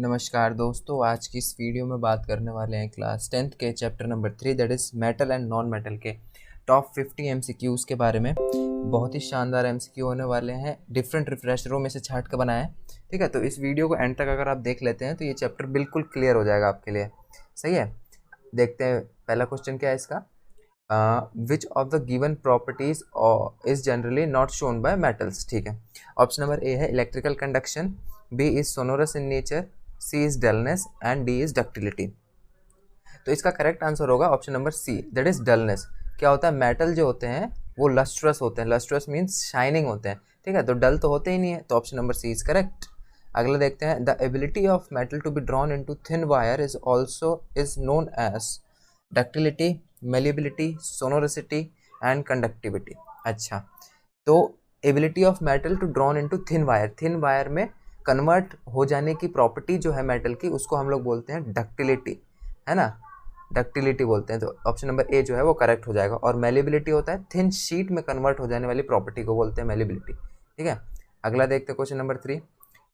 नमस्कार दोस्तों, आज की इस वीडियो में बात करने वाले हैं क्लास 10th के chapter number 3 that is metal and non metal के टॉप 50 एमसीक्यूज़ के बारे में। बहुत ही शानदार एमसीक्यू होने वाले हैं, डिफरेंट रिफ्रेशरों में से छांट कर बनाए हैं। ठीक है, तो इस वीडियो को एंड तक अगर आप देख लेते हैं तो ये चैप्टर बिल्कुल क्लियर हो जाएगा आपके लिए। सही है, देखते हैं पहला क्वेश्चन क्या है इसका। Which of the given properties is generally not shown by metals. ठीक है, ऑप्शन नंबर ए है electrical conduction, B is sonorous in nature, C is dullness and D is ductility. तो इसका करेक्ट आंसर होगा option number C, that is dullness. क्या होता है, metal जो होते हैं वो लस्ट्रस होते हैं, लस्ट्रस मीन्स शाइनिंग होते हैं। ठीक है, तो डल तो होते ही नहीं है, तो option number C is correct. अगला देखते हैं, the ability of metal to be drawn into thin wire is also is known as ductility, malleability, sonority and conductivity. अच्छा, तो ability of metal to drawn into thin wire में convert हो जाने की property जो है मेटल की, उसको हम लोग बोलते हैं डक्टिलिटी, है ना, डक्टिलिटी बोलते हैं। तो ऑप्शन नंबर ए जो है वो करेक्ट हो जाएगा। और मेलिबिलिटी होता है थिन शीट में कन्वर्ट हो जाने वाली प्रॉपर्टी को बोलते हैं मेलिबिलिटी। ठीक है, अगला देखते हैं question number 3।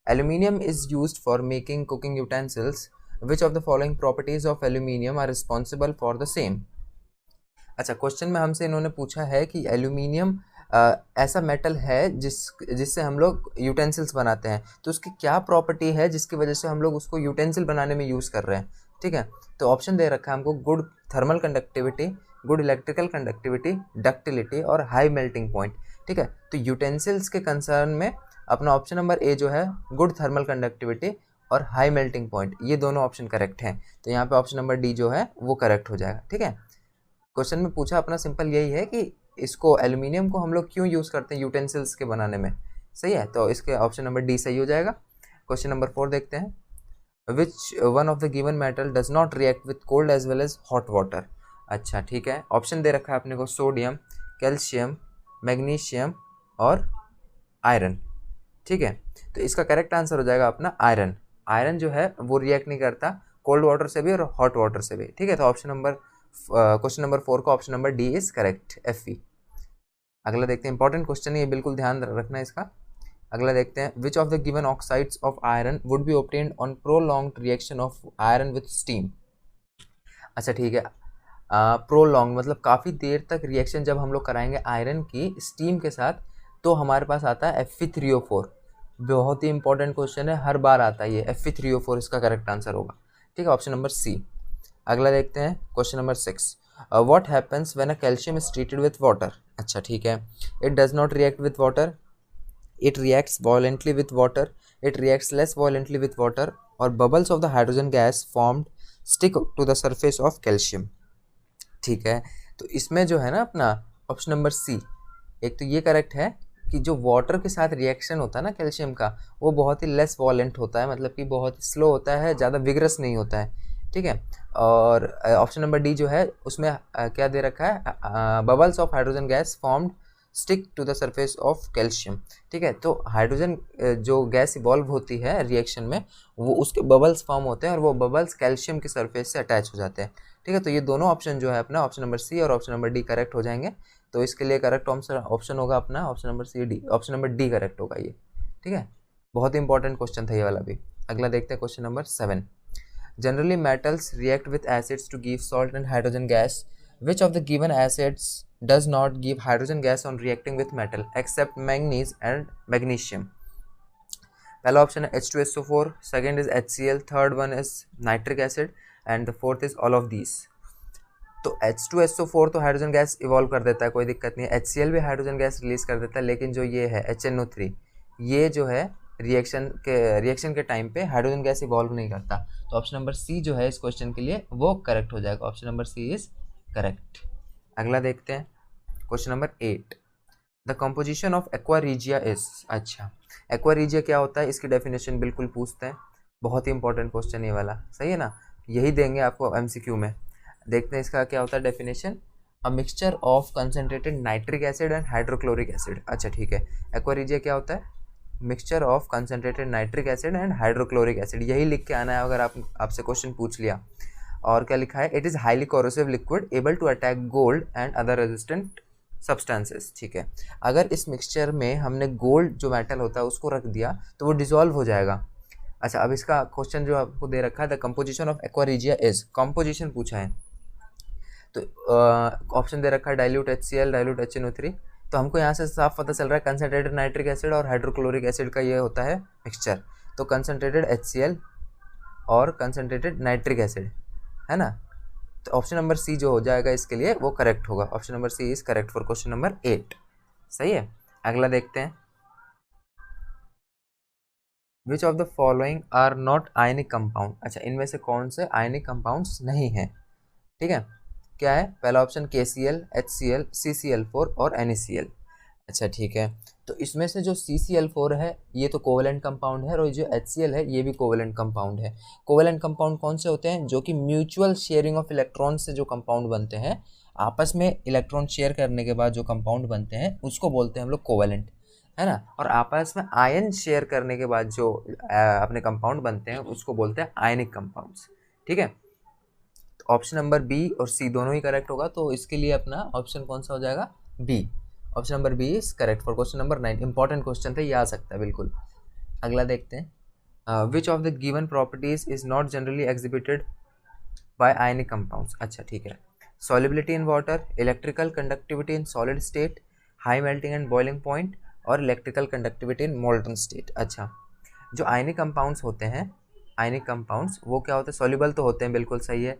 Aluminium is used for making cooking utensils, which of the following properties of aluminium are responsible for the same. अच्छा, क्वेश्चन में हमसे इन्होंने पूछा है कि एल्यूमिनियम ऐसा मेटल है जिससे हम लोग यूटेंसिल्स बनाते हैं, तो उसकी क्या प्रॉपर्टी है जिसकी वजह से हम लोग उसको यूटेंसिल बनाने में यूज़ कर रहे हैं। ठीक है, तो ऑप्शन दे रखा है हमको good thermal conductivity, good electrical conductivity, ductility और हाई मेल्टिंग पॉइंट। ठीक है, तो यूटेंसिल्स के कंसर्न में अपना ऑप्शन नंबर ए जो है गुड थर्मल कंडक्टिविटी और हाई मेल्टिंग पॉइंट, ये दोनों ऑप्शन करेक्ट हैं। तो यहाँ पे ऑप्शन नंबर डी जो है वो करेक्ट हो जाएगा। ठीक है, क्वेश्चन में पूछा अपना सिंपल यही है कि इसको एल्यूमिनियम को हम लोग क्यों यूज़ करते हैं यूटेंसिल्स के बनाने में। सही है, तो इसके ऑप्शन नंबर डी सही हो जाएगा। क्वेश्चन नंबर 4 देखते हैं, which one of the given metal does not react with cold as well as hot water. अच्छा ठीक है, ऑप्शन दे रखा है अपने को सोडियम, कैल्शियम, मैग्नीशियम और आयरन। ठीक है, तो इसका करेक्ट आंसर हो जाएगा अपना आयरन। आयरन जो है वो रिएक्ट नहीं करता कोल्ड वाटर से भी और हॉट वाटर से भी। ठीक है, तो ऑप्शन नंबर क्वेश्चन नंबर 4 का option number D is correct, FE। अगला देखते हैं, इंपॉर्टेंट क्वेश्चन है ये, बिल्कुल ध्यान रखना है इसका। अगला देखते हैं, which of the given oxides of iron would be obtained on prolonged reaction of iron with steam. अच्छा ठीक है, प्रोलॉन्ग मतलब काफ़ी देर तक रिएक्शन जब हम लोग कराएंगे आयरन की स्टीम के साथ, तो हमारे पास आता है Fe3O4। बहुत ही इंपॉर्टेंट क्वेश्चन है, हर बार आता है ये, Fe3O4 इसका करेक्ट आंसर होगा। ठीक है, ऑप्शन नंबर सी। अगला देखते हैं question number 6, what happens when a calcium is treated with water. अच्छा ठीक है, it does not react with water, it reacts violently with water, it reacts less violently with water, और bubbles of the hydrogen gas formed stick to the surface of calcium. ठीक है, तो इसमें जो है ना अपना ऑप्शन नंबर सी, एक तो ये करेक्ट है कि जो वाटर के साथ रिएक्शन होता है ना कैल्शियम का, वो बहुत ही लेस वॉलेंट होता है, मतलब कि बहुत स्लो होता है, ज़्यादा विगरस नहीं होता है। ठीक है, और ऑप्शन नंबर डी जो है उसमें क्या दे रखा है, bubbles of hydrogen gas formed stick to the surface of calcium. ठीक है, तो हाइड्रोजन जो गैस इवॉल्व होती है रिएक्शन में, वो उसके बबल्स फॉर्म होते हैं और वो बबल्स कैल्शियम के सरफेस से अटैच हो जाते हैं। ठीक है, तो ये दोनों ऑप्शन जो है अपना ऑप्शन नंबर सी और ऑप्शन नंबर डी करेक्ट हो जाएंगे। तो इसके लिए करेक्ट ऑप्शन होगा अपना option number C, D, option number D correct होगा ये। ठीक है, बहुत ही इंपॉर्टेंट क्वेश्चन था ये वाला भी। अगला देखते हैं question number 7, generally metals react with acids to give salt and hydrogen gas, which of the given acids does not give hydrogen gas on reacting with metal except manganese and magnesium। पहला option है H2SO4, second is HCl, third one is nitric acid and the fourth is all of these. तो H2SO4 तो hydrogen gas evolve कर देता है, कोई दिक्कत नहीं है। HCl भी हाइड्रोजन गैस रिलीज कर देता है, लेकिन जो ये है HNO3, ये जो है रिएक्शन के टाइम पे हाइड्रोजन गैस इवॉल्व नहीं करता। तो ऑप्शन नंबर सी जो है इस क्वेश्चन के लिए वो करेक्ट हो जाएगा, option number C is correct. अगला देखते हैं question number 8, the composition of aqua regia is. अच्छा, एक्वा रीजिया क्या होता है, इसकी डेफिनेशन बिल्कुल पूछते हैं, बहुत ही इंपॉर्टेंट क्वेश्चन ये वाला, सही है ना, यही देंगे आपको MCQ में। देखते हैं इसका क्या होता है definition, a mixture of concentrated nitric acid and hydrochloric acid. अच्छा ठीक है, एक्वा रीजिया क्या होता है, mixture of concentrated nitric acid and hydrochloric acid, यही लिख के आना है अगर आपसे क्वेश्चन पूछ लिया। और क्या लिखा है, it is highly corrosive liquid able to attack gold and other resistant substances. ठीक है, अगर इस मिक्सचर में हमने गोल्ड जो मेटल होता है उसको रख दिया तो वो डिसॉल्व हो जाएगा, अच्छा, अब इसका क्वेश्चन जो आपको दे रखा है, the composition of aqua regia is, composition पूछा है, तो ऑप्शन दे रखा है डाइल्यूट HCl, डाइल्यूट HNO3। तो हमको यहाँ से साफ पता चल रहा है कंसनट्रेटेड नाइट्रिक एसिड और हाइड्रोक्लोरिक एसिड का ये होता है मिक्सचर। तो कंसनट्रेटेड HCl और कंसनट्रेटेड नाइट्रिक एसिड, है ना। तो ऑप्शन नंबर सी जो हो जाएगा इसके लिए वो करेक्ट होगा। Option number C is correct for question number 8। सही है। अगला देखते हैं, which of the following are not ionic compound. अच्छा, इनमें से कौन से आयनिक कंपाउंड्स नहीं हैं, ठीक है। क्या है, पहला ऑप्शन KCl, HCl, CCl4 और NaCl। अच्छा ठीक है, तो इसमें से जो CCl4 है ये तो कोवेलेंट कंपाउंड है, और जो HCl है ये भी कोवेलेंट कंपाउंड है। कोवेलेंट कंपाउंड कौन से होते हैं, जो कि म्यूचुअल शेयरिंग ऑफ इलेक्ट्रॉन से जो कंपाउंड बनते हैं, आपस में इलेक्ट्रॉन शेयर करने के बाद जो कंपाउंड बनते हैं उसको बोलते हैं हम लोग कोवेलेंट, है ना। और आपस में आयन शेयर करने के बाद जो अपने कंपाउंड बनते हैं उसको बोलते हैं आयनिक कंपाउंड्स, ठीक है। तो ऑप्शन नंबर बी और सी दोनों ही करेक्ट होगा, तो इसके लिए अपना ऑप्शन कौन सा हो जाएगा, B. Option number B is correct for question number 9। Important question था, ये आ सकता है बिल्कुल। अगला देखते हैं, which of the given properties is not generally exhibited by ionic compounds. अच्छा ठीक है, solubility in water, electrical conductivity in solid state, high melting and boiling point, और electrical conductivity in molten state. अच्छा, जो आयनिक कंपाउंड्स होते हैं, ionic compounds वो क्या होते हैं, सॉल्युबल तो होते हैं, बिल्कुल सही है।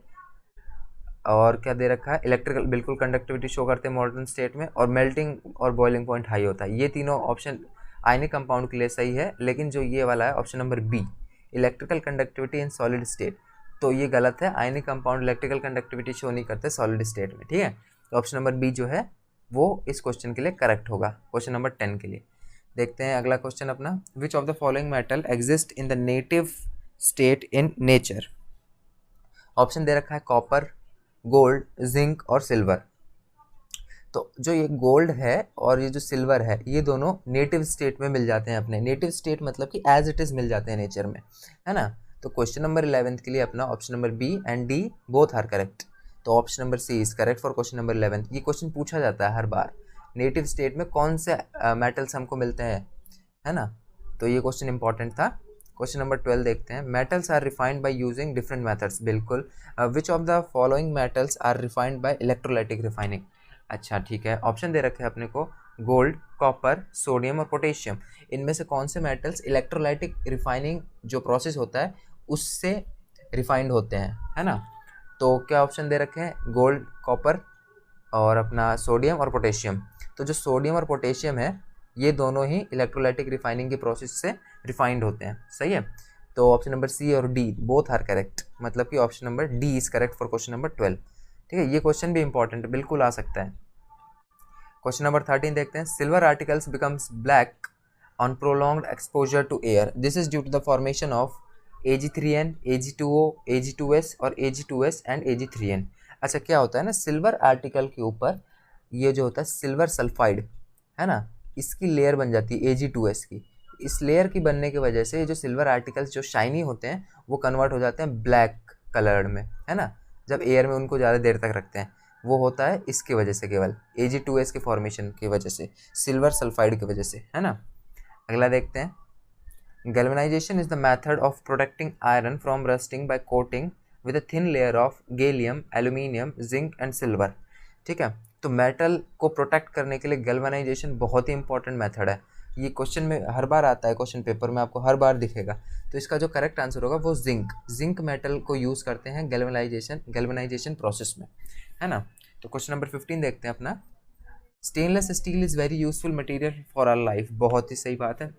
और क्या दे रखा है, इलेक्ट्रिकल, बिल्कुल कंडक्टिविटी शो करते हैं मॉडर्न स्टेट में, और मेल्टिंग और बॉइलिंग पॉइंट हाई होता है। ये तीनों ऑप्शन आयनिक कंपाउंड के लिए सही है, लेकिन जो ये वाला है option number B, electrical conductivity in solid state, तो ये गलत है। Ionic compound electrical conductivity show नहीं करते सॉलिड स्टेट में, ठीक है। तो ऑप्शन नंबर बी जो है वो इस क्वेश्चन के लिए करेक्ट होगा, क्वेश्चन नंबर 10 के लिए। देखते हैं अगला क्वेश्चन अपना, which of the following metal exist in the native state in nature. Option दे रखा है कॉपर, गोल्ड, जिंक और सिल्वर। तो जो ये गोल्ड है और ये जो सिल्वर है ये दोनों नेटिव स्टेट में मिल जाते हैं अपने, नेटिव स्टेट मतलब कि एज इट इज़ मिल जाते हैं नेचर में, है ना। तो क्वेश्चन नंबर 11 के लिए अपना option number B and D both are correct. तो option number C is correct for question number 11। ये क्वेश्चन पूछा जाता है हर बार, नेटिव स्टेट में कौन से मेटल्स हमको मिलते हैं, है ना। तो ये क्वेश्चन इंपॉर्टेंट था। क्वेश्चन नंबर 12 देखते हैं, metals are refined by using different methods. बिल्कुल, which of the following metals are refined by electrolytic refining. अच्छा ठीक है, ऑप्शन दे रखे हैं अपने को गोल्ड, कॉपर, सोडियम और पोटेशियम। इनमें से कौन से मेटल्स इलेक्ट्रोलाइटिक रिफाइनिंग जो प्रोसेस होता है उससे रिफाइंड होते हैं, है ना। तो क्या ऑप्शन दे रखे हैं, गोल्ड, कॉपर और अपना सोडियम और पोटेशियम। तो जो सोडियम और पोटेशियम है ये दोनों ही इलेक्ट्रोलाइटिक रिफाइनिंग के प्रोसेस से रिफाइंड होते हैं, सही है। तो ऑप्शन नंबर सी और डी बोथ आर करेक्ट, मतलब कि option number D is correct for question number 12, ठीक है। ये क्वेश्चन भी इंपॉर्टेंट बिल्कुल आ सकता है। क्वेश्चन नंबर 13 देखते हैं, silver articles becomes black on prolonged exposure to air, this is due to the formation of Ag3n, Ag2O, Ag2S और Ag2S एंड Ag3n। अच्छा, क्या होता है ना, सिल्वर आर्टिकल के ऊपर ये जो होता है सिल्वर सल्फाइड, है ना, इसकी लेयर बन जाती है Ag2S की। इस लेयर की बनने की वजह से जो सिल्वर आर्टिकल्स जो शाइनी होते हैं वो कन्वर्ट हो जाते हैं ब्लैक कलर में, है ना, जब एयर में उनको ज़्यादा देर तक रखते हैं। वो होता है इसकी वजह से, केवल Ag2S के फॉर्मेशन की वजह से, सिल्वर सल्फाइड की वजह से, है ना। अगला देखते हैं, galvanization is the method of protecting iron from rusting by coating with a thin layer of gallium, aluminium, zinc and silver, ठीक है। तो मेटल को प्रोटेक्ट करने के लिए गैल्वेनाइजेशन बहुत ही इंपॉर्टेंट मेथड है। ये क्वेश्चन में हर बार आता है, क्वेश्चन पेपर में आपको हर बार दिखेगा। तो इसका जो करेक्ट आंसर होगा वो जिंक मेटल को यूज़ करते हैं गैल्वेनाइजेशन प्रोसेस में, है ना। तो क्वेश्चन नंबर 15 देखते हैं अपना, stainless steel is very useful material for our life. बहुत ही सही बात है,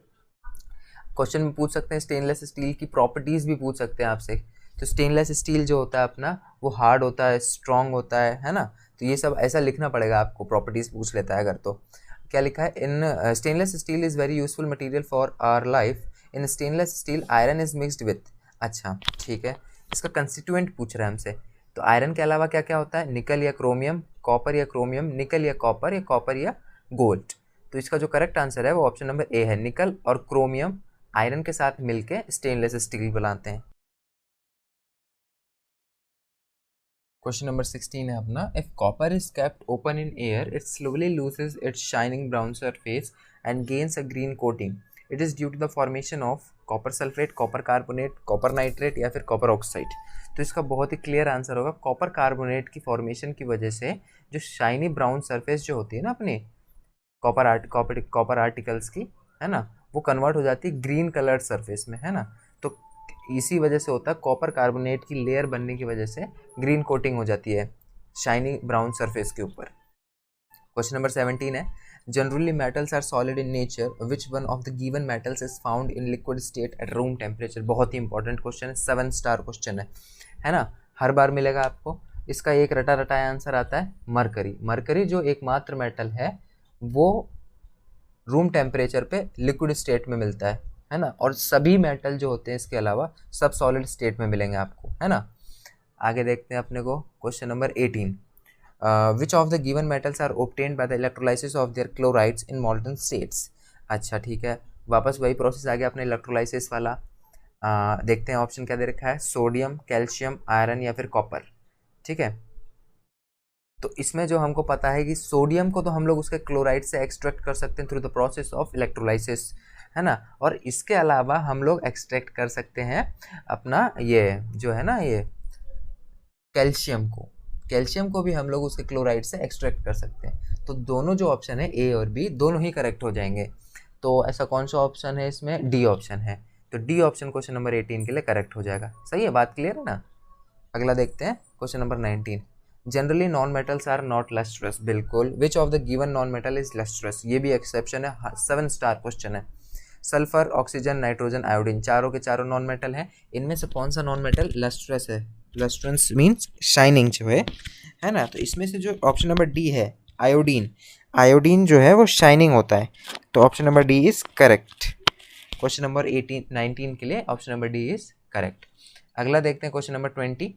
क्वेश्चन में पूछ सकते हैं, स्टेनलेस स्टील की प्रॉपर्टीज़ भी पूछ सकते हैं आपसे। तो स्टेनलेस स्टील जो होता है अपना वो हार्ड होता है, स्ट्रॉन्ग होता है ना। तो ये सब ऐसा लिखना पड़ेगा आपको, प्रॉपर्टीज़ पूछ लेता है अगर। तो क्या लिखा है, in stainless steel is very useful material for our life, in stainless steel iron is mixed with. अच्छा ठीक है, इसका कंस्टिट्यूएंट पूछ रहा है हमसे। तो आयरन के अलावा क्या क्या होता है, निकल या क्रोमियम, कॉपर या क्रोमियम, निकल या कॉपर या गोल्ड। तो इसका जो करेक्ट आंसर है वो ऑप्शन नंबर ए है, निकल और क्रोमियम आयरन के साथ मिलके स्टेनलेस स्टील बनाते हैं। क्वेश्चन नंबर 16 है अपना, if copper is kept open in air it slowly loses its shining brown surface and gains a green coating, it is due to the formation of copper sulphate, copper carbonate, copper nitrate या फिर copper oxide. तो इसका बहुत ही clear answer होगा copper carbonate की formation की वजह से जो शाइनी ब्राउन सरफेस जो होती है ना अपनी कॉपर आर्टिकल्स की, है ना, वो कन्वर्ट हो जाती है ग्रीन कलर्ड सरफेस में, है ना। तो इसी वजह से होता है कॉपर कार्बोनेट की लेयर बनने की वजह से ग्रीन कोटिंग हो जाती है शाइनी ब्राउन सरफेस के ऊपर। क्वेश्चन नंबर 17 है, generally metals are solid in nature, which one of the given metals is found in liquid state at room temperature. बहुत ही इंपॉर्टेंट क्वेश्चन है, 7 स्टार क्वेश्चन है ना, हर बार मिलेगा आपको। इसका एक रटा रटाया आंसर आता है मरकरी। मरकरी जो एकमात्र मेटल है वो रूम टेम्परेचर पे लिक्विड स्टेट में मिलता है ना, और सभी मेटल जो होते हैं इसके अलावा सब सॉलिड स्टेट में मिलेंगे आपको, है ना। आगे देखते हैं अपने को question number 18, which of the given metals are obtained by the electrolysis of their chlorides in molten states. अच्छा ठीक है, वापस वही प्रोसेस आ गया अपने इलेक्ट्रोलाइसिस वाला। देखते हैं ऑप्शन क्या दे रखा है, सोडियम, कैल्शियम, आयरन या फिर कॉपर। ठीक है, तो इसमें जो हमको पता है कि सोडियम को तो हम लोग उसके क्लोराइड से एक्सट्रैक्ट कर सकते हैं through the process of electrolysis, है ना। और इसके अलावा हम लोग एक्सट्रैक्ट कर सकते हैं अपना ये जो है ना ये कैल्शियम को भी हम लोग उसके क्लोराइड से एक्सट्रैक्ट कर सकते हैं। तो दोनों जो ऑप्शन है ए और बी दोनों ही करेक्ट हो जाएंगे। तो ऐसा कौन सा ऑप्शन है इसमें, डी ऑप्शन है। तो डी ऑप्शन क्वेश्चन नंबर 18 के लिए करेक्ट हो जाएगा। सही है, बात क्लियर है ना। अगला देखते हैं question number 19, generally non metals are not lustrous. बिल्कुल, which of the given non metal is lustrous, ये भी एक्सेप्शन है, 7 स्टार क्वेश्चन है। सल्फर, ऑक्सीजन, नाइट्रोजन, आयोडीन, चारों के चारों नॉन मेटल हैं। इनमें से कौन सा नॉन मेटल लस्ट्रस है, लस्ट्रेंस मीन्स शाइनिंग जो है ना। तो इसमें से जो ऑप्शन नंबर डी है आयोडीन जो है वो शाइनिंग होता है। तो option number D is correct. Question number 19 के लिए option number D is correct. अगला देखते हैं question number 20,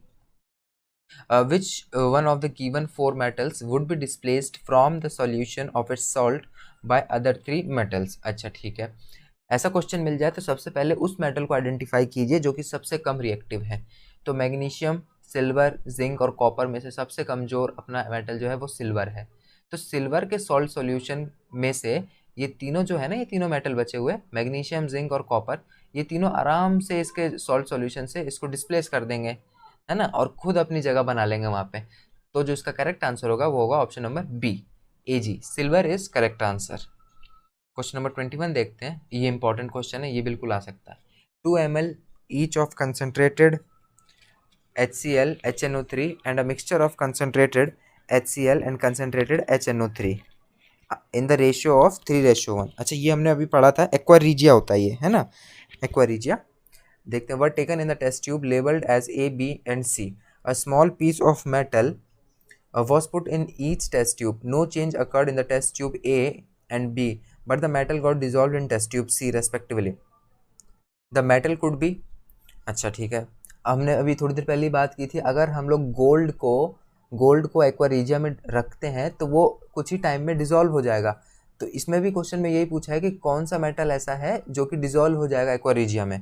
which one of the given 4 metals would be displaced from the solution of its salt by other 3 metals। अच्छा ठीक है, ऐसा question मिल जाए तो सबसे पहले उस मेटल को आइडेंटिफाई कीजिए जो कि सबसे कम रिएक्टिव है। तो मैग्नीशियम, सिल्वर, जिंक और कॉपर में से सबसे कमज़ोर अपना मेटल जो है वो सिल्वर है। तो सिल्वर के सॉल्ट सॉल्यूशन में से ये तीनों जो है ना, ये तीनों मेटल बचे हुए मैग्नीशियम, जिंक और कॉपर, ये तीनों आराम से इसके सॉल्ट सॉल्यूशन से इसको डिस्प्लेस कर देंगे, है ना, और खुद अपनी जगह बना लेंगे वहाँ पे। तो जो इसका करेक्ट आंसर होगा वो होगा option number B, AG, silver is correct answer. Question number 21 देखते हैं, ये इंपॉर्टेंट क्वेश्चन है, ये बिल्कुल आ सकता है। 2 ml each of concentrated HCl HNO3 and a mixture of concentrated HCl and concentrated HNO3 in the ratio of 3:1। अच्छा, ये हमने अभी पढ़ा था, एक्वा रीजिया होता है ये, है ना, एक्वा रीजिया। देखते हैं, were taken in the test tube labelled as A, B and C। A small piece of metal was put in each test tube. No change occurred in the test tube A and B, but the metal got dissolved in test tube C respectively. The metal could be, अच्छा ठीक है, हमने अभी थोड़ी देर पहले बात की थी, अगर हम लोग गोल्ड को एक्वा रीजिया में रखते हैं तो वो कुछ ही टाइम में डिसॉल्व हो जाएगा। तो इसमें भी क्वेश्चन में यही पूछा है कि कौन सा मेटल ऐसा है जो कि डिसॉल्व हो जाएगा एक्वा रीजिया में,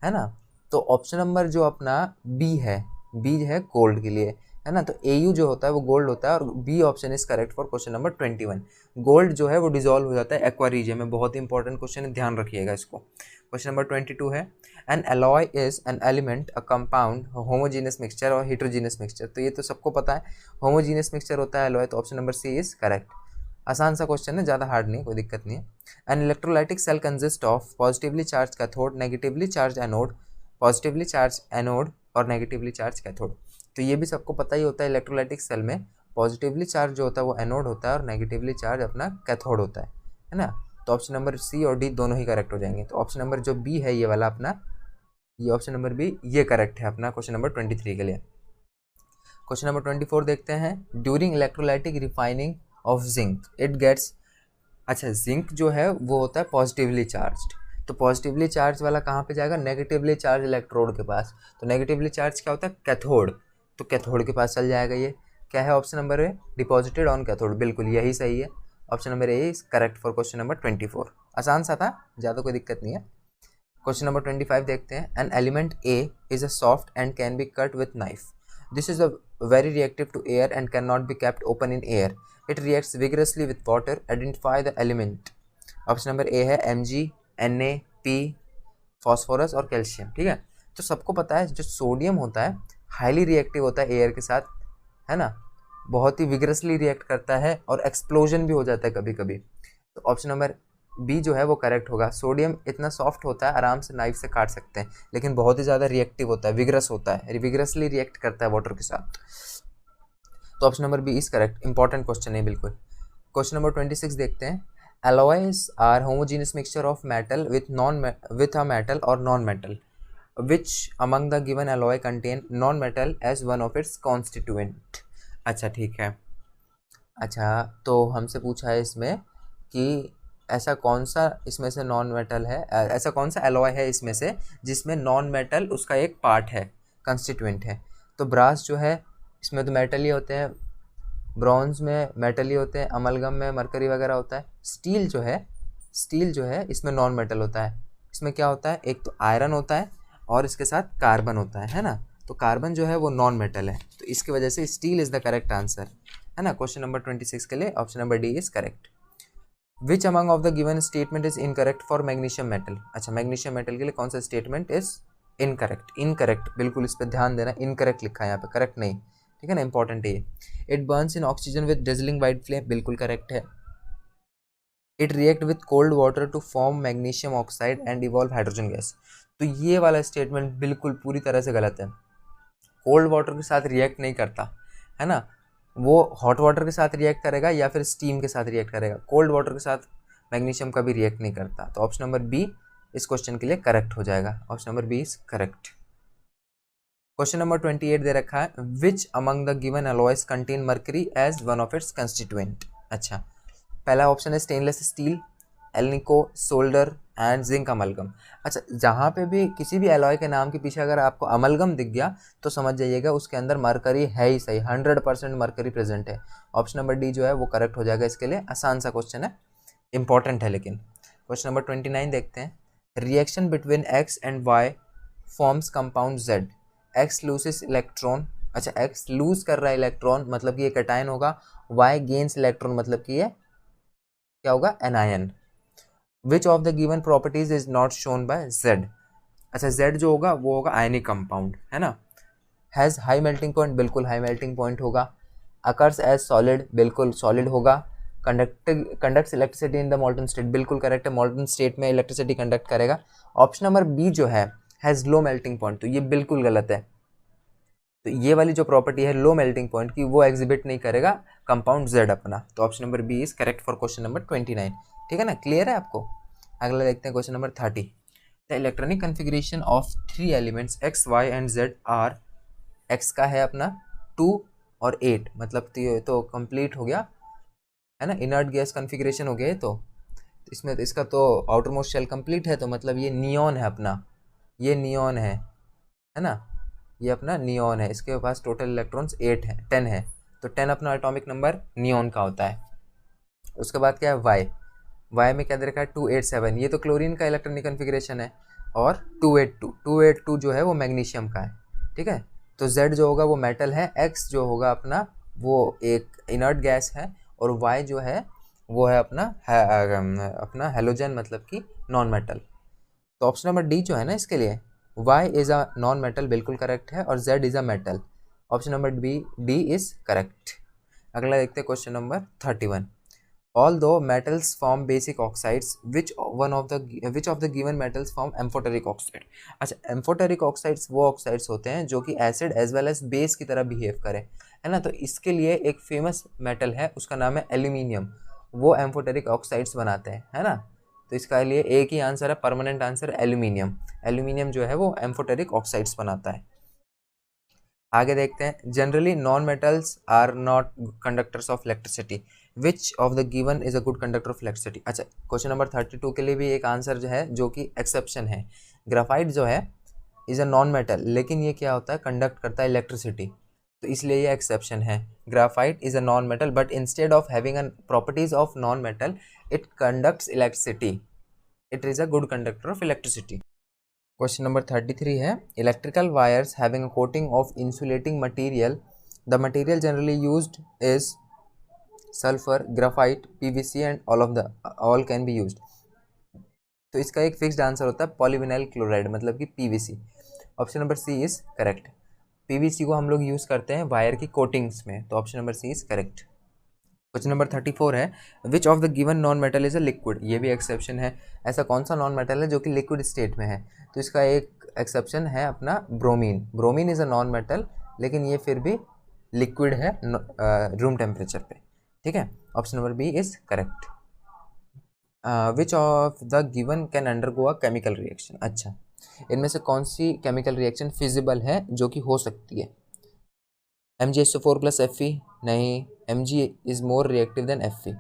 है ना। तो ऑप्शन नंबर जो अपना बी है गोल्ड के लिए, है ना। तो AU जो होता है वो गोल्ड होता है, और B option is correct for question number 21। Gold जो है वो डिसॉल्व हो जाता है एक्वा रीजिया में। बहुत ही इंपॉर्टेंट क्वेश्चन है, ध्यान रखिएगा इसको। क्वेश्चन नंबर 22 है, N alloy is an element, a compound, homogeneous mixture और हेट्रोजीनियस मिक्सचर। तो ये तो सबको पता है, होमोजीनियस मिक्सचर होता है एलॉय। तो option number C is correct. आसान सा क्वेश्चन है, ज़्यादा हार्ड नहीं, कोई दिक्कत नहीं है। An electrolytic cell consist of positively charge cathode, negatively charge anode, positively charge anode और नेगेटिवली चार्ज कैथोड। तो ये भी सबको पता ही होता है, इलेक्ट्रोलाइटिक सेल में पॉजिटिवली चार्ज जो होता है वो एनोड होता है और नेगेटिवली चार्ज अपना कैथोड होता है ना। तो ऑप्शन नंबर सी और डी दोनों ही करेक्ट हो जाएंगे। तो ऑप्शन नंबर जो बी है ये वाला अपना, ये ऑप्शन नंबर बी ये करेक्ट है अपना क्वेश्चन नंबर 23 के लिए। क्वेश्चन नंबर 24 देखते हैं, during electrolytic refining of zinc it gets. अच्छा, जिंक जो है वो होता है पॉजिटिवली चार्ज्ड। तो पॉजिटिवली चार्ज वाला कहाँ पे जाएगा, नेगेटिवली चार्ज इलेक्ट्रोड के पास। तो नेगेटिवली चार्ज क्या होता है, कैथोड। तो कैथोड के पास चल जाएगा। ये क्या है option number A, deposited on cathode. बिल्कुल यही सही है, option number A is correct for question number 24। आसान सा था, ज़्यादा कोई दिक्कत नहीं है। क्वेश्चन नंबर 25 देखते हैं, an element A is a soft and can be cut with knife. This is a very reactive to air and can not be kept open in air. It reacts vigorously with water. Identify the element. Option number A है Mg, Na, P, phosphorus और calcium, ठीक है। तो सबको पता है जो sodium होता है हाईली रिएक्टिव होता है एयर के साथ, है ना, बहुत ही विग्रसली रिएक्ट करता है और एक्सप्लोजन भी हो जाता है कभी कभी। तो ऑप्शन नंबर बी जो है वो करेक्ट होगा। सोडियम इतना सॉफ्ट होता है, आराम से नाइफ से काट सकते हैं, लेकिन बहुत ही ज़्यादा रिएक्टिव होता है, विग्रस होता है, विग्रसली रिएक्ट करता है वाटर के साथ। तो option number B is correct. Important question है बिल्कुल। क्वेश्चन नंबर 26 देखते हैं। Alloys are homogeneous mixture of metal with a metal और non metal, which among the given alloy contain non metal as one of its constituent. अच्छा ठीक है। अच्छा तो हमसे पूछा है इसमें कि ऐसा कौन सा इसमें से नॉन मेटल है, ऐसा कौन सा एलॉय है इसमें से जिसमें नॉन मेटल उसका एक पार्ट है, कंस्टिट्यूएंट है। तो ब्रास जो है इसमें तो मेटल ही होते हैं, ब्रॉन्ज में मेटल ही होते हैं, अमलगम में मरकरी वगैरह होता है। स्टील जो है इसमें नॉन मेटल होता है। इसमें क्या होता है, एक तो आयरन होता है और इसके साथ कार्बन होता है ना। तो कार्बन जो है वो नॉन मेटल है, तो इसकी वजह से steel is the correct answer, है ना। क्वेश्चन नंबर 26 के लिए option number D is correct. Which among of the given statement is incorrect for magnesium metal. अच्छा मैग्नीशियम मेटल के लिए कौन सा स्टेटमेंट इज इनकरेक्ट। इनकरेक्ट बिल्कुल इस पर ध्यान देना, इनकरेक्ट लिखा है यहाँ पे, करेक्ट नहीं, ठीक है ना, इंपॉर्टेंट है ये। It burns in oxygen with dazzling white flame, बिल्कुल करेक्ट है। It react with cold water to form magnesium oxide and evolve hydrogen gas. तो ये वाला स्टेटमेंट बिल्कुल पूरी तरह से गलत है। कोल्ड वाटर के साथ रिएक्ट नहीं करता, है ना, वो हॉट वाटर के साथ रिएक्ट करेगा या फिर स्टीम के साथ रिएक्ट करेगा। कोल्ड वाटर के साथ मैग्नीशियम कभी रिएक्ट नहीं करता। तो ऑप्शन नंबर बी इस क्वेश्चन के लिए करेक्ट हो जाएगा। Option number B is correct. Question number 28 दे रखा है। Which among the given alloys contain mercury as one of its constituent. अच्छा पहला ऑप्शन है stainless steel, alnico, solder and zinc amalgam. अच्छा जहाँ पे भी किसी भी एलॉय के नाम के पीछे अगर आपको अमलगम दिख गया तो समझ जाइएगा उसके अंदर मरकरी है ही सही, 100% मरकरी प्रेजेंट है। ऑप्शन नंबर डी जो है वो करेक्ट हो जाएगा इसके लिए। आसान सा क्वेश्चन है, इंपॉर्टेंट है लेकिन। क्वेश्चन नंबर 29 देखते हैं। Reaction between X and Y forms compound Z, X loses electron. अच्छा एक्स लूज कर रहा है इलेक्ट्रॉन मतलब कि ये कैटायन होगा, वाई गेन्स इलेक्ट्रॉन मतलब कि ये क्या होगा, anion. Which of the given properties is not shown bye Z. अच्छा जेड जो होगा वो होगा आयनिक कंपाउंड, है ना। हैज़ हाई मेल्टिंग पॉइंट, बिल्कुल हाई मेल्टिंग पॉइंट होगा। अकर्स एज सॉलिड, बिल्कुल सॉलिड होगा। Conducts electricity in the मॉल्टन state, बिल्कुल करेक्ट है, मॉल्टन स्टेट में इलेक्ट्रिसिटी कंडक्ट करेगा। ऑप्शन नंबर बी जो है हैज़ लो मेल्टिंग पॉइंट, तो ये बिल्कुल गलत है। तो ये वाली जो प्रॉपर्टी है लो मेल्टिंग पॉइंट की वो एग्जिबिट नहीं करेगा कंपाउंड जेड अपना। तो option number B is correct for question number 29, ठीक है ना, क्लियर है आपको। अगला देखते हैं question number 30। The electronic configuration of 3 elements X Y and Z are, X का है अपना 2 और 8, मतलब तो कंप्लीट हो गया, है ना, इनर्ट गैस कन्फिग्रेशन हो गया। तो इसमें इसका तो आउटर मोस्ट शेल कंप्लीट है, तो मतलब ये नियॉन है अपना, ये नियॉन है ना, ये अपना नियॉन है। इसके पास टोटल इलेक्ट्रॉन्स 8 है, 10 है, तो 10 अपना एटॉमिक नंबर नियॉन का होता है। उसके बाद क्या है वाई में क्या दे रखा है 287, ये तो क्लोरीन का इलेक्ट्रॉनिक कन्फिग्रेशन है। और 282 जो है वो मैग्नीशियम का है, ठीक है। तो जेड जो होगा वो मेटल है, एक्स जो होगा अपना वो एक इनर्ट गैस है, और वाई जो है वो है अपना हेलोजन मतलब कि नॉन मेटल। तो ऑप्शन नंबर डी जो है ना इसके लिए Y is a non metal, बिल्कुल करेक्ट है, और Z is a metal. Option number D is correct. अगला देखते हैं question number 31। Although metals form basic oxides, which of the given metals form amphoteric oxide। अच्छा एम्फोटेरिक ऑक्साइड्स वो oxides होते हैं जो कि acid as well as base की तरह बिहेव करें, है ना। तो इसके लिए एक फेमस मेटल है, उसका नाम है एल्यूमिनियम, वो एम्फोटेरिक ऑक्साइड्स बनाते हैं, है ना। तो इसका लिए एक ही आंसर है, परमानेंट आंसर एल्यूमिनियम। एल्यूमिनियम जो है वो एम्फोटेरिक ऑक्साइड्स बनाता है। आगे देखते हैं। Generally non metals are not conductors of electricity, which of the given is a good conductor of electricity. अच्छा क्वेश्चन नंबर 32 के लिए भी एक आंसर जो है जो कि एक्सेप्शन है। ग्राफाइट जो है इज अ नॉन मेटल, लेकिन ये क्या होता है, कंडक्ट करता है इलेक्ट्रिसिटी, तो इसलिए ये एक्सेप्शन है। Graphite is a non metal but instead of having a properties of non metal it conducts electricity, it is a good conductor of electricity. Question number 33 है। Electrical wires having a coating of insulating material, the material generally used is sulphur, graphite, PVC and all can be used. तो इसका एक fixed answer होता है polyvinyl chloride, मतलब कि PVC. Option number C is correct. PVC को हम लोग यूज़ करते हैं वायर की कोटिंग्स में, तो option number C is correct. Question number 34 है, which of the given non metal is a liquid. ये भी एक्सेप्शन है, ऐसा कौन सा नॉन मेटल है जो कि लिक्विड स्टेट में है। तो इसका एक एक्सेप्शन है अपना bromine. Bromine is a non metal, लेकिन ये फिर भी लिक्विड है रूम टेम्परेचर पे। ठीक है, option number B is correct. Which of the given can undergo a chemical reaction. अच्छा, इनमें से कौन सी केमिकल रिएक्शन फिजिबल है जो कि हो सकती है। MgSO4 प्लस Fe, नहीं। Mg is more reactive then Fe।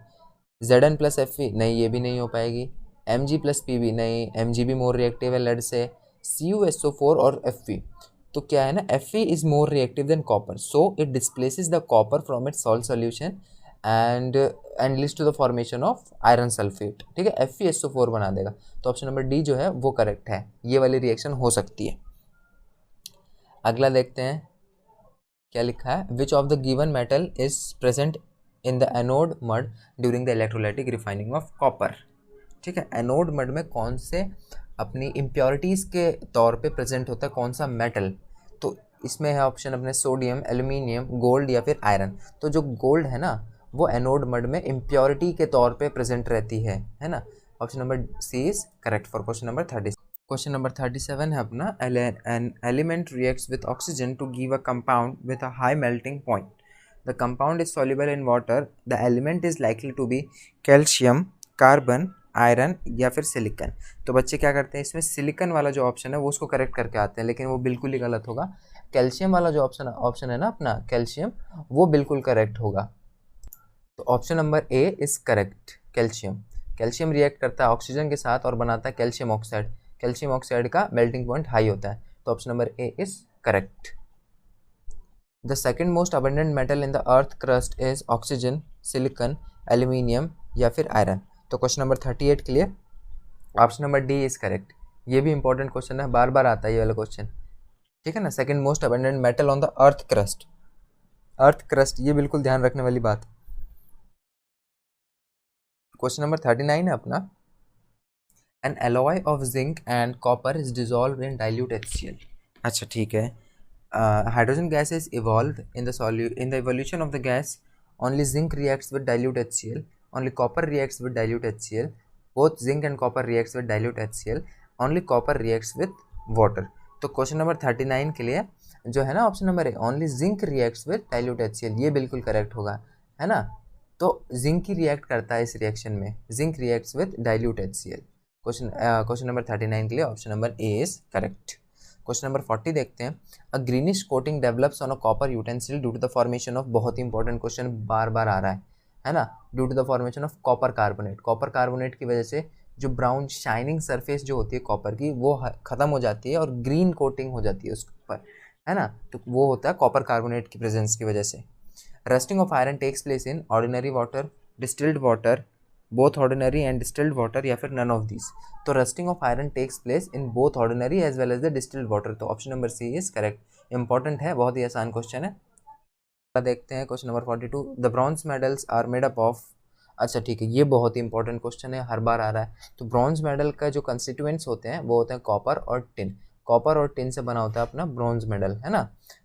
Zn plus Fe, नहीं, ये भी नहीं हो पाएगी। Mg प्लस Pb, नहीं, Mg भी मोर रिएक्टिव है लेड से। CuSO4 और Fe, तो क्या है ना, Fe is more reactive than copper, so it displaces the copper from its salt solution and leads to the formation of iron sulphate. ठीक है, FeSO4 बना देगा। तो ऑप्शन नंबर डी जो है वो करेक्ट है, ये वाली रिएक्शन हो सकती है। अगला देखते हैं क्या लिखा है, which of the given metal is present in the anode mud during the electrolytic refining of copper. ठीक है, एनोड मड में कौन से अपनी इम्प्योरिटीज़ के तौर पे प्रेजेंट होता है कौन सा मेटल। तो इसमें है ऑप्शन अपने सोडियम, एल्यूमिनियम, गोल्ड या फिर आयरन। तो जो गोल्ड है ना वो एनोड मड में इम्प्योरिटी के तौर पे प्रेजेंट रहती है ना। Option number C is correct for question number 30। Question number 37 है अपना, an element reacts with oxygen to give a compound with a high melting point. The compound is soluble in water. The element is likely to be calcium, carbon, iron या फिर silicon. तो बच्चे क्या करते हैं, इसमें सिलिकन वाला जो ऑप्शन है वो उसको करेक्ट करके आते हैं, लेकिन वो बिल्कुल ही गलत होगा। कैल्शियम वाला जो ऑप्शन है ना अपना कैल्शियम, वो बिल्कुल करेक्ट होगा। तो option number A is correct, calcium. Calcium react करता है ऑक्सीजन के साथ और बनाता है कैल्शियम ऑक्साइड। कैल्शियम ऑक्साइड का मेल्टिंग पॉइंट हाई होता है, तो option number A is correct. The second most abundant metal in the earth crust is oxygen, silicon, aluminium या फिर आयरन। तो क्वेश्चन नंबर 38 के लिए option number D is correct. ये भी इंपॉर्टेंट क्वेश्चन है, बार बार आता है ये वाला क्वेश्चन। ठीक है ना, second most abundant metal on the earth crust. Earth crust, ये बिल्कुल ध्यान रखने वाली बात। क्वेश्चन नंबर 39 है अपना, N alloy of zinc and copper is dissolve in dilute HCl। अच्छा ठीक है, hydrogen gas is evolve in the evolution of the gas. Only zinc reacts with dilute HCl, only copper reacts with dilute HCl, both zinc and copper reacts with dilute HCl, only copper reacts with water. तो question number 39 के लिए जो है ना option number A, only zinc reacts with dilute HCl, ये बिल्कुल correct होगा, है ना। तो जिंक ही रिएक्ट करता है इस रिएक्शन में, zinc reacts with dilute HCl। Question number 39 के लिए option number A is correct. Question number 40 देखते हैं, a greenish coating develops on a copper utensil due to the formation of, बहुत ही इंपॉर्टेंट क्वेश्चन बार बार आ रहा है ना, due to the formation of copper carbonate. Copper carbonate की वजह से जो ब्राउन शाइनिंग सरफेस जो होती है कॉपर की वो खत्म हो जाती है और ग्रीन कोटिंग हो जाती है उसके ऊपर, है ना। तो वो होता है कॉपर कार्बोनेट की प्रेजेंस की वजह से। Rusting of iron takes place in ordinary water, distilled water, both ordinary and distilled water या फिर नन ऑफ दीज। तो rusting of iron takes place in both ordinary as well as the distilled water. तो option number C is correct. Important है, बहुत ही आसान question है। देखते हैं question number 42, the bronze medals are made up of. अच्छा ठीक है, ये बहुत ही इंपॉर्टेंट क्वेश्चन है, हर बार आ रहा है। तो ब्रॉन्ज मेडल का जो कंस्टिट्यूएंट्स होते हैं वो होते हैं कॉपर और टिन। कॉपर और टिन से बना होता है अपना ब्रॉन्ज मेडल, है ना।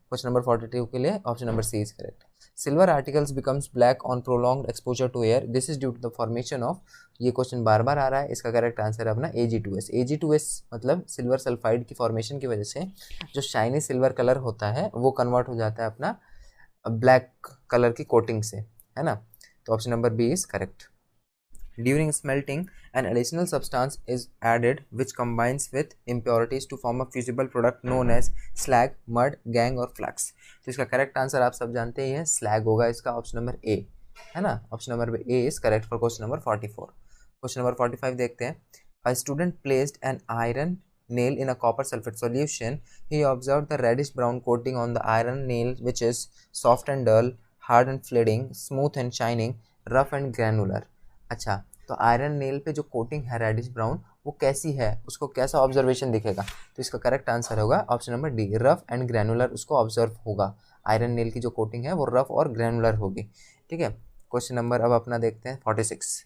क्वेश्चन नंबर 42 के लिए option number C is correct. Silver articles becomes black on prolonged exposure to air, this is due to the formation of. ये क्वेश्चन बार बार आ रहा है, इसका करेक्ट आंसर है अपना Ag2S। Ag2S मतलब सिल्वर सल्फाइड की फॉर्मेशन की वजह से जो शाइनी सिल्वर कलर होता है वो कन्वर्ट हो जाता है अपना ब्लैक कलर की कोटिंग से, है ना। तो option number B is correct. During smelting an additional substance is added which combines with impurities to form a fusible product known as slag, mud, gang और flux। तो इसका करेक्ट आंसर आप सब जानते ही हैं, स्लैग होगा इसका, ऑप्शन नंबर ए, है ना। Option number A is correct for question number 44। Question number 45 देखते हैं, a student placed an iron nail in a copper sulfate solution. He observed the reddish brown coating on the iron nail which is soft and dull, hard and fleeting, smooth and shining, rough and granular। अच्छा, तो iron nail पे जो coating है reddish brown वो कैसी है, उसको कैसा ऑब्जर्वेशन दिखेगा। तो इसका करेक्ट आंसर होगा option number D, rough and granular उसको ऑब्जर्व होगा। आयरन नेल की जो कोटिंग है वो रफ और ग्रैनुलर होगी। ठीक है, क्वेश्चन नंबर अब अपना देखते हैं 46।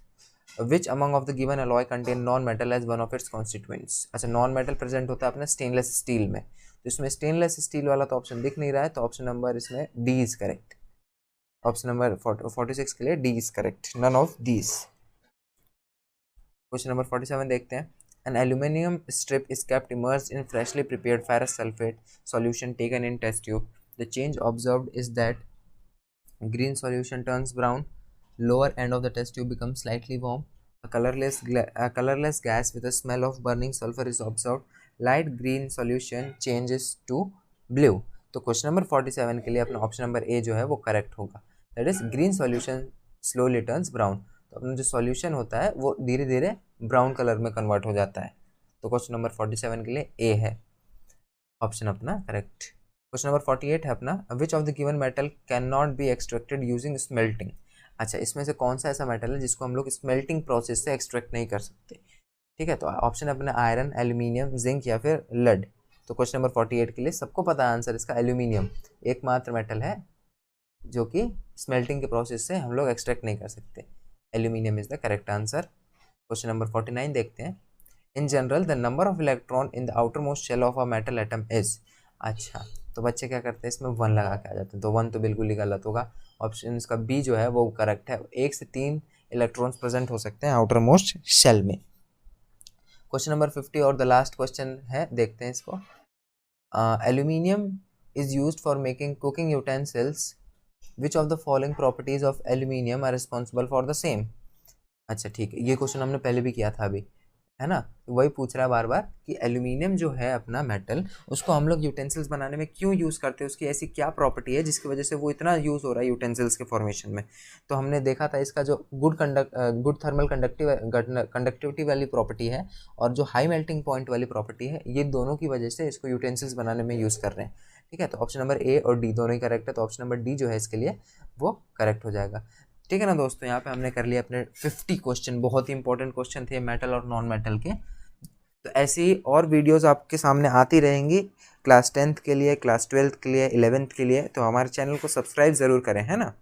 Which among of the given alloy contain non metal as one of its constituents. अच्छा, नॉन मेटल प्रेजेंट होता है अपने स्टेनलेस स्टील में, तो इसमें स्टेनलेस स्टील वाला तो ऑप्शन दिख नहीं रहा है, तो ऑप्शन नंबर इसमें D is correct. Option number 46 के लिए D is correct, none of these. Question number 47 देखते हैं। An aluminum strip is kept immersed in freshly prepared ferrous sulfate solution taken in test tube. The change observed is that green solution turns brown, lower end of the test tube becomes slightly warm, a colorless gas with a smell of burning sulfur is observed, light green solution changes to blue। तो question number 47 के लिए अपना option number ए जो है वो correct होगा, that is green solution slowly turns brown. तो अपना जो सॉल्यूशन होता है वो धीरे धीरे ब्राउन कलर में कन्वर्ट हो जाता है। तो क्वेश्चन नंबर 47 के लिए ए है ऑप्शन अपना करेक्ट। क्वेश्चन नंबर 48 है अपना, which of the given metal can not be extracted using smelting. अच्छा, इसमें से कौन सा ऐसा मेटल है जिसको हम लोग स्मेल्टिंग प्रोसेस से एक्सट्रैक्ट नहीं कर सकते। ठीक है, तो ऑप्शन अपना आयरन, एल्यूमिनियम, जिंक या फिर लेड। तो क्वेश्चन नंबर 48 के लिए सबको पता है आंसर इसका, एल्यूमिनियम एकमात्र मेटल है जो कि स्मेल्टिंग के प्रोसेस से हम लोग एक्सट्रैक्ट नहीं कर सकते। Aluminium is the correct answer. Question number 49 देखते हैं। In general the number of electron in the outermost shell of a metal atom is. अच्छा, तो बच्चे क्या करते हैं, इसमें 1 लगा के आ जाते हैं, तो 1 तो बिल्कुल ही गलत होगा। ऑप्शन इसका बी जो है वो करेक्ट है, 1 से 3 इलेक्ट्रॉन्स प्रेजेंट हो सकते हैं आउटर मोस्ट शेल में। क्वेश्चन नंबर 50 और द लास्ट क्वेश्चन है, देखते हैं इसको। Aluminium is used for making cooking utensils, which of the following properties of aluminium are responsible for the same. अच्छा ठीक है, ये क्वेश्चन हमने पहले भी किया था अभी, है ना, तो वही पूछ रहा है बार बार कि एल्यूमिनियम जो है अपना मेटल, उसको हम लोग यूटेंसिल्स बनाने में क्यों यूज़ करते हैं, उसकी ऐसी क्या प्रॉपर्टी है जिसकी वजह से वो इतना यूज़ हो रहा है यूटेंसिल्स के फॉर्मेशन में। तो हमने देखा था इसका जो गुड थर्मल कंडक्टिविटी वाली प्रॉपर्टी है और जो हाई मेल्टिंग पॉइंट वाली प्रॉपर्टी है, ये दोनों की वजह से इसको यूटेंसिल्स बनाने में यूज़ कर रहे हैं। ठीक है, तो ऑप्शन नंबर ए और डी दोनों ही करेक्ट है, तो ऑप्शन नंबर डी जो है इसके लिए वो करेक्ट हो जाएगा। ठीक है ना दोस्तों, यहाँ पे हमने कर लिया अपने 50 क्वेश्चन, बहुत ही इंपॉर्टेंट क्वेश्चन थे मेटल और नॉन मेटल के। तो ऐसी और वीडियोस आपके सामने आती रहेंगी क्लास 10th के लिए, क्लास 12th के लिए, 11th के लिए। तो हमारे चैनल को सब्सक्राइब ज़रूर करें, है ना।